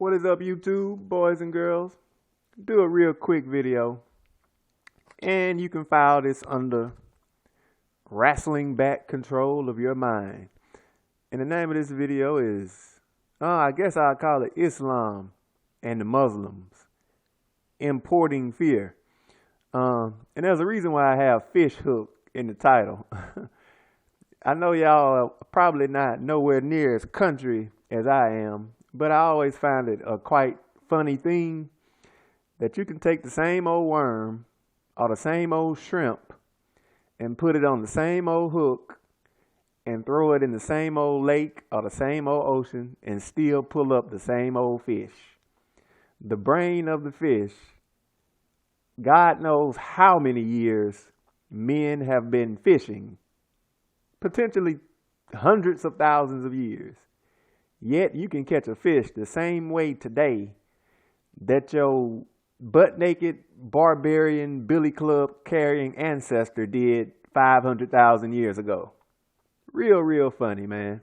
What is up, YouTube, boys and girls? Do a real quick video, and you can file this under wrestling back control of your mind. And the name of this video is, I guess I'll call it Islam and the Muslims Importing Fear. And there's a reason why I have fishhook in the title. I know y'all are probably not nowhere near as country as I am, but I always find it a quite funny thing that you can take the same old worm or the same old shrimp and put it on the same old hook and throw it in the same old lake or the same old ocean and still pull up the same old fish. The brain of the fish, God knows how many years men have been fishing, potentially hundreds of thousands of years. Yet you can catch a fish the same way today that your butt-naked, barbarian, billy club carrying ancestor did 500,000 years ago. Real funny, man.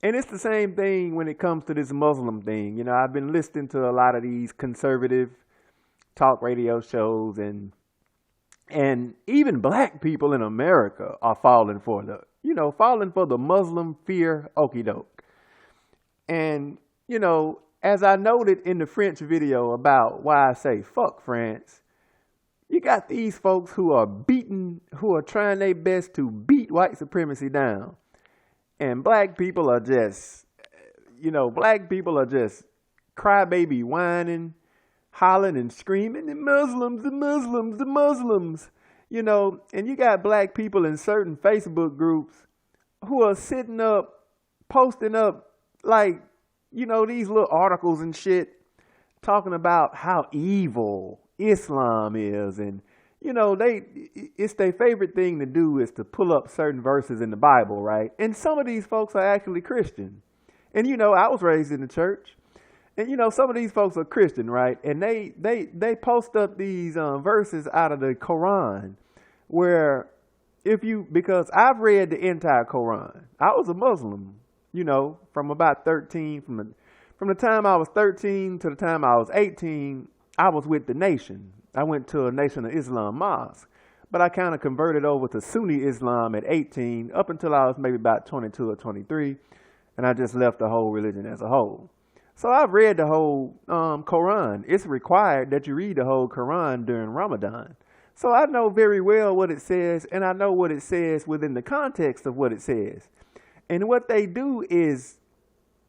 And it's the same thing when it comes to this Muslim thing. You know, I've been listening to a lot of these conservative talk radio shows, and even black people in America are falling for the Muslim fear okie doke. And, you know, as I noted in the French video about why I say fuck France, you got these folks who are trying their best to beat white supremacy down. And black people are just crybaby whining, hollering and screaming, the Muslims, you know. And you got black people in certain Facebook groups who are sitting up, posting up, like, you know, these little articles and shit talking about how evil Islam is. And, you know, it's their favorite thing to do is to pull up certain verses in the Bible, right? And some of these folks are actually Christian. And, you know, I was raised in the church. And, you know, some of these folks are Christian, right? And they post up these verses out of the Quran where because I've read the entire Quran. I was a Muslim, you know, from about 13, from the time I was 13 to the time I was 18, I was with the nation. I went to a Nation of Islam mosque, but I kind of converted over to Sunni Islam at 18 up until I was maybe about 22 or 23, and I just left the whole religion as a whole. So I've read the whole Quran. It's required that you read the whole Quran during Ramadan. So I know very well what it says, and I know what it says within the context of what it says. And what they do is,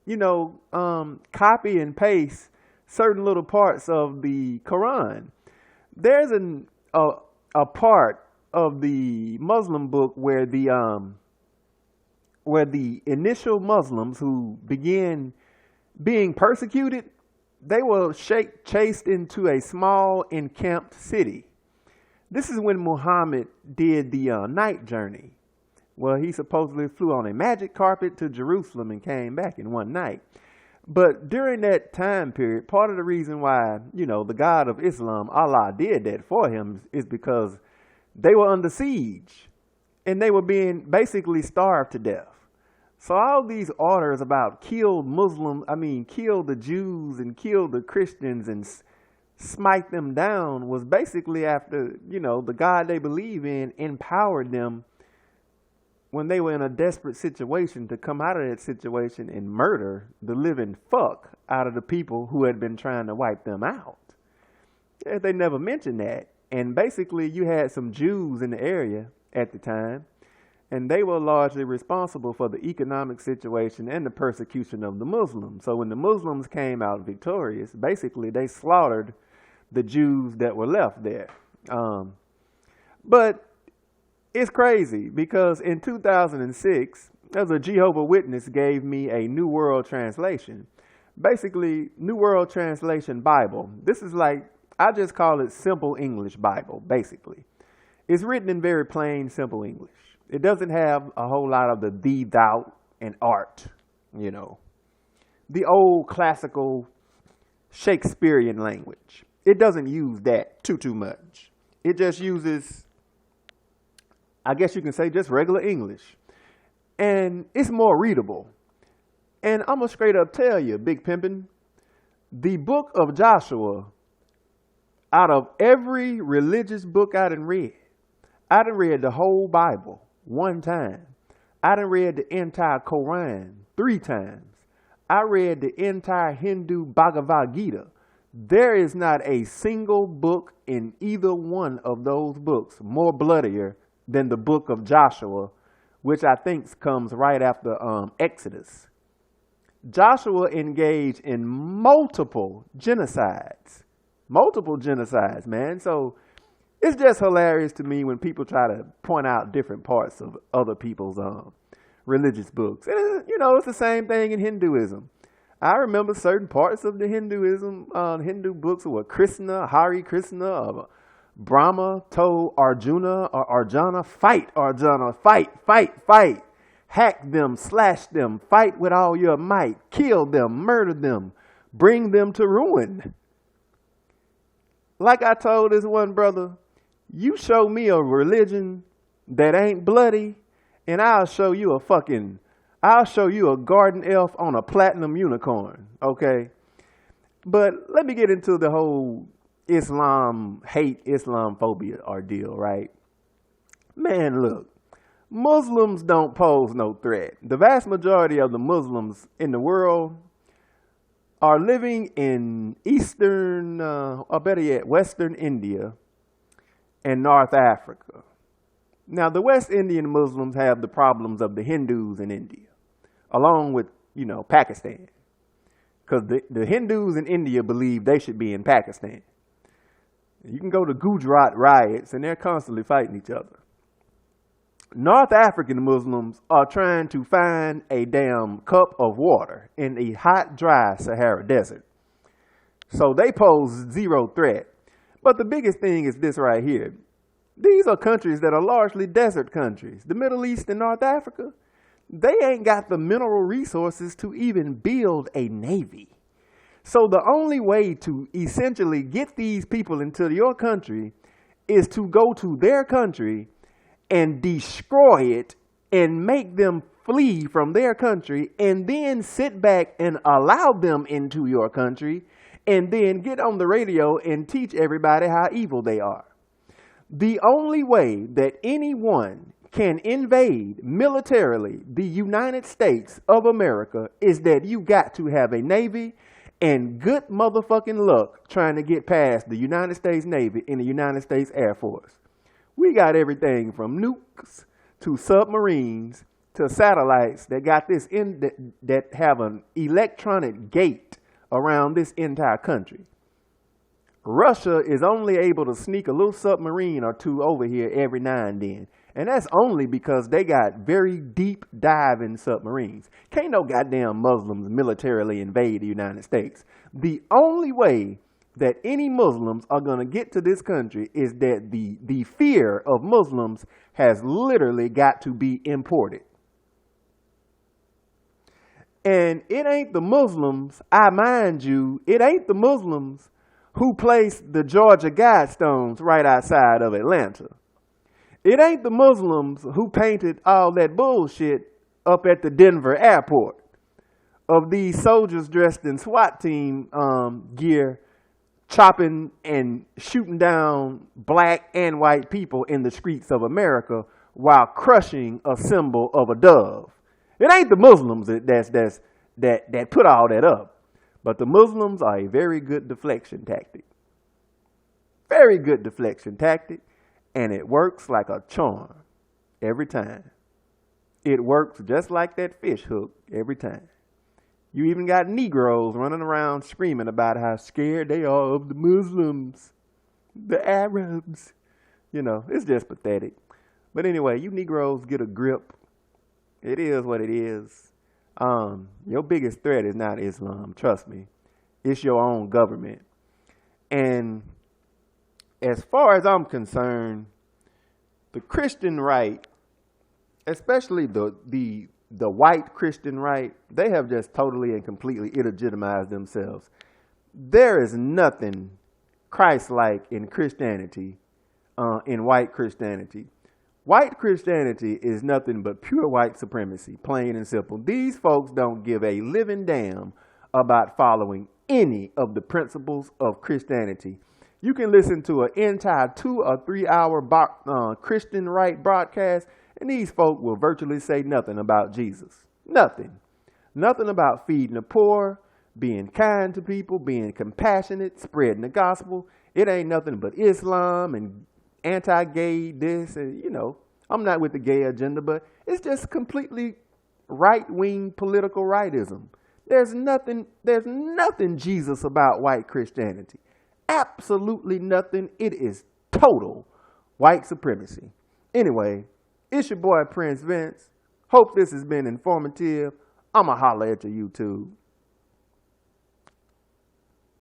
you know, copy and paste certain little parts of the Quran. There's a part of the Muslim book where the initial Muslims who began being persecuted, they were chased into a small encamped city. This is when Muhammad did the night journey. Well, he supposedly flew on a magic carpet to Jerusalem and came back in one night. But during that time period, part of the reason why, you know, the God of Islam, Allah, did that for him is because they were under siege and they were being basically starved to death. So all these orders about kill the Jews and kill the Christians and smite them down was basically after, you know, the God they believe in empowered them when they were in a desperate situation to come out of that situation and murder the living fuck out of the people who had been trying to wipe them out. They never mentioned that. And basically you had some Jews in the area at the time, and they were largely responsible for the economic situation and the persecution of the Muslims. So when the Muslims came out victorious, basically they slaughtered the Jews that were left there. But it's crazy because in 2006, as a Jehovah's Witness gave me a New World Translation. Basically, New World Translation Bible. This is like, I just call it Simple English Bible, basically. It's written in very plain, simple English. It doesn't have a whole lot of the thee, thou, and art, you know. The old classical Shakespearean language. It doesn't use that too much. It just uses, I guess you can say, just regular English. And it's more readable. And I'm going to straight up tell you, Big Pimpin', The book of Joshua, out of every religious book I done read the whole Bible one time. I done read the entire Quran 3 times. I read the entire Hindu Bhagavad Gita. There is not a single book in either one of those books more bloodier than the book of Joshua, which I think comes right after Exodus. Joshua engaged in multiple genocides, man. So it's just hilarious to me when people try to point out different parts of other people's religious books. And, it's the same thing in Hinduism. I remember certain parts of the Hindu books were Krishna, Hare Krishna, Brahma told Arjuna, fight, Arjuna, fight. Hack them, slash them, fight with all your might, kill them, murder them, bring them to ruin. Like I told this one brother, you show me a religion that ain't bloody, and I'll show you a garden elf on a platinum unicorn, okay? But let me get into the whole Islamophobia ordeal, right? Man, look, Muslims don't pose no threat. The vast majority of the Muslims in the world are living in Eastern, or better yet, Western India and North Africa. Now, the West Indian Muslims have the problems of the Hindus in India, along with, Pakistan. Because the Hindus in India believe they should be in Pakistan. You can go to Gujarat riots, and they're constantly fighting each other. North African Muslims are trying to find a damn cup of water in the hot, dry Sahara Desert. So they pose zero threat. But the biggest thing is this right here. These are countries that are largely desert countries. The Middle East and North Africa, they ain't got the mineral resources to even build a navy. So the only way to essentially get these people into your country is to go to their country and destroy it and make them flee from their country and then sit back and allow them into your country and then get on the radio and teach everybody how evil they are. The only way that anyone can invade militarily the United States of America is that you got to have a Navy and good motherfucking luck trying to get past the United States Navy and the United States Air Force. We got everything from nukes to submarines to satellites that got this that have an electronic gate around this entire country. Russia is only able to sneak a little submarine or two over here every now and then. And that's only because they got very deep diving submarines. Can't no goddamn Muslims militarily invade the United States. The only way that any Muslims are going to get to this country is that the fear of Muslims has literally got to be imported. And it ain't the Muslims, I mind you, it ain't the Muslims who placed the Georgia Guidestones right outside of Atlanta. It ain't the Muslims who painted all that bullshit up at the Denver airport of these soldiers dressed in SWAT team gear chopping and shooting down black and white people in the streets of America while crushing a symbol of a dove. It ain't the Muslims that put all that up. But the Muslims are a very good deflection tactic. Very good deflection tactic. And it works like a charm every time. It works just like that fish hook every time. You even got Negroes running around screaming about how scared they are of the Muslims, the Arabs. It's just pathetic. But anyway, you Negroes get a grip. It is what it is. Your biggest threat is not Islam, trust me. It's your own government. And as far as I'm concerned, the Christian right, especially the white Christian right, they have just totally and completely illegitimized themselves. There is nothing Christ-like in Christianity, in white Christianity. White Christianity is nothing but pure white supremacy, plain and simple. These folks don't give a living damn about following any of the principles of Christianity. You can listen to an entire 2 or 3 hour Christian right broadcast, and these folk will virtually say nothing about Jesus. Nothing. Nothing about feeding the poor, being kind to people, being compassionate, spreading the gospel. It ain't nothing but Islam and anti-gay this and, I'm not with the gay agenda, but it's just completely right-wing political rightism. There's nothing Jesus about white Christianity. Absolutely nothing. It is total white supremacy. Anyway, it's your boy Prince Vince. Hope this has been informative. I'ma holler at you, YouTube.